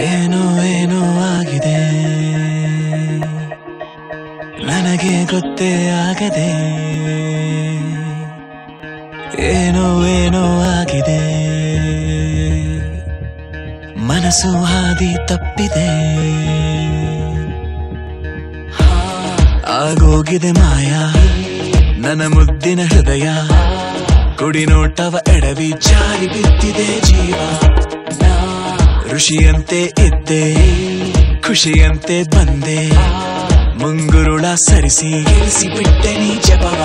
ಏನೋ ಏನೋ ಆಗಿದೆ ನನಗೆ ಗೊತ್ತೇ ಆಗದೆ ಏನೋ ಏನೋ ಆಗಿದೆ ಮನಸ್ಸು ಹಾದಿ ತಪ್ಪಿದೆ ಆಗೋಗಿದೆ ಮಾಯಾ ನನ್ನ ಮುದ್ದಿನ ಹೃದಯ ಕುಡಿ ನೋಟವ ಎಡವಿ ಜಾರಿ ಬಿದ್ದಿದೆ ಜೀವ ಋಷಿಯಂತೆ ಇದ್ದೆ ಖುಷಿಯಂತೆ ಬಂದೆ ಮುಂಗುರುಳ ಸರಿಸಿ ಇಳಿಸಿ ಬಿಟ್ಟೆ ನೀ ಜಪವ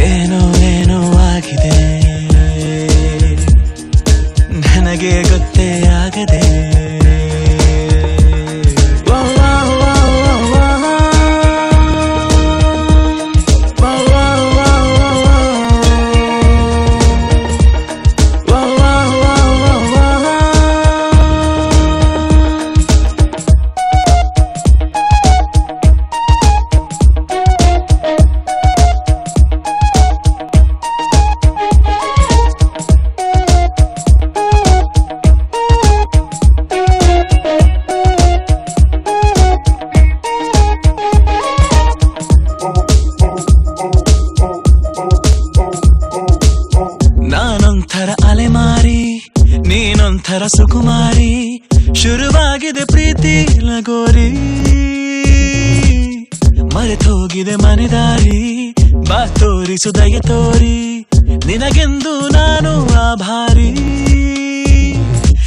ಏನೋ ಏನೋ ಆಗಿದೆ ನನಗೆ ಗೊತ್ತೇ ಆಗದೆ ನಾನೊಂಥರ ಅಲೆಮಾರಿ ನೀನೊಂಥರ ಸುಕುಮಾರಿ ಶುರುವಾಗಿದೆ ಪ್ರೀತಿ ಲಗೋರಿ ಮರೆತೋಗಿದೆ ಮನೆದಾರಿ ಬಾ ತೋರಿಸು ದಯ ತೋರಿ ನಿನಗೆಂದು ನಾನು ಆಭಾರಿ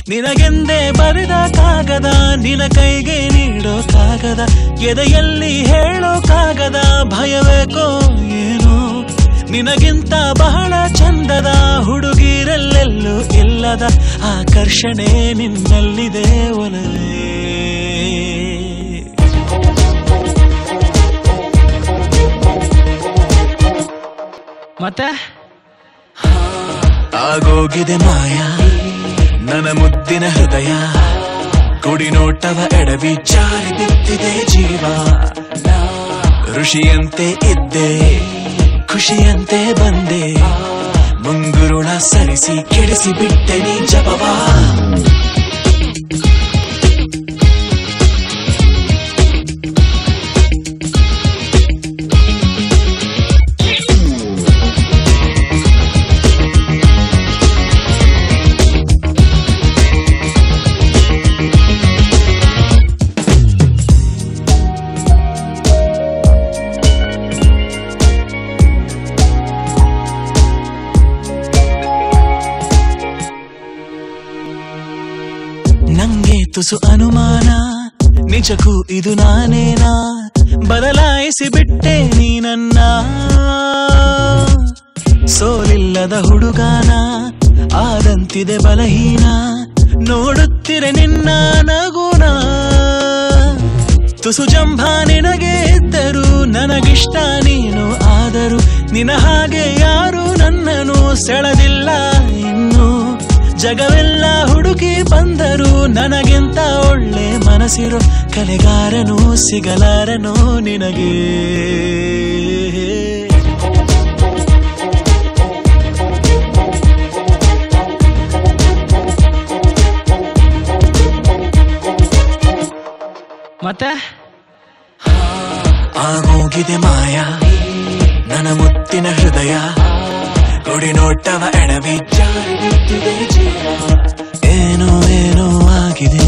ನಿನಗೆಂದೇ ಬರೆದ ಕಾಗದ ನಿನ ಕೈಗೆ ನೀಡೋ ಕಾಗದ ಎದೆಯಲ್ಲಿ ಹೇಳೋ ಕಾಗದ ಭಯವೇಕೋ ಏನೋ ನಿನಗಿಂತ ಬಹಳ ಚಂದದ ಹುಡುಗಿರಲ್ಲೆಲ್ಲೂ ಇಲ್ಲದ ಆಕರ್ಷಣೆ ನಿನ್ನಲ್ಲಿದೆ ಒಲವೇ ಮತ್ತೆ ಆಗೋಗಿದೆ ಮಾಯಾ ನನ್ನ ಮುದ್ದಿನ ಹೃದಯ ಕುಡಿ ನೋಟವ ಎಡವಿ ಜಾರಿ ಬಿದ್ದಿದೆ ಜೀವ ಋಷಿಯಂತೆ ಇದ್ದೆ ಖುಷಿಯಂತೆ ಬಂದೆ ಮುಂಗುರುಳ ಸರಿಸಿ ಕೆಡಿಸಿ ಬಿಟ್ಟೆ ನೀ ಜಪವಾ ನಂಗೆ ತುಸು ಅನುಮಾನ ನಿಜಕ್ಕೂ ಇದು ನಾನೇನಾ ಬದಲಾಯಿಸಿ ಬಿಟ್ಟೆ ನೀ ನನ್ನ ಸೋಲಿಲ್ಲದ ಹುಡುಗಾನ ಆದಂತಿದೆ ಬಲಹೀನ ನೋಡುತ್ತಿರೆ ನಿನ್ನ ನಗುನ ತುಸು ಜಂಭ ನಿನಗೆ ಇದ್ದರು ನನಗಿಷ್ಟ ನೀನು ಆದರೂ ನಿನ ಹಾಗೆ ಯಾರು ನನ್ನನ್ನು ಸೆಳೆದಿಲ್ಲ ಇನ್ನು ಜಗವೆಲ್ಲ ಹುಡುಕಿ ಬಂದರು ನನಗಿಂತ ಒಳ್ಳೆ ಮನಸ್ಸಿರೋ ಕಲೆಗಾರನು ಸಿಗಲಾರನು ನಿನಗೆ ಮತ್ತೆ ಆಗೋಗಿದೆ ಮಾಯಾ ನನ್ನ ಮುತ್ತಿನ ಹೃದಯ ಕುಡಿ ನೋಟವ ಎಡವಿ ಜಾರಿ ಬಿದ್ದಿದೆ ಜೀವ ಏನೋ ಏನೋ ಆಗಿದೆ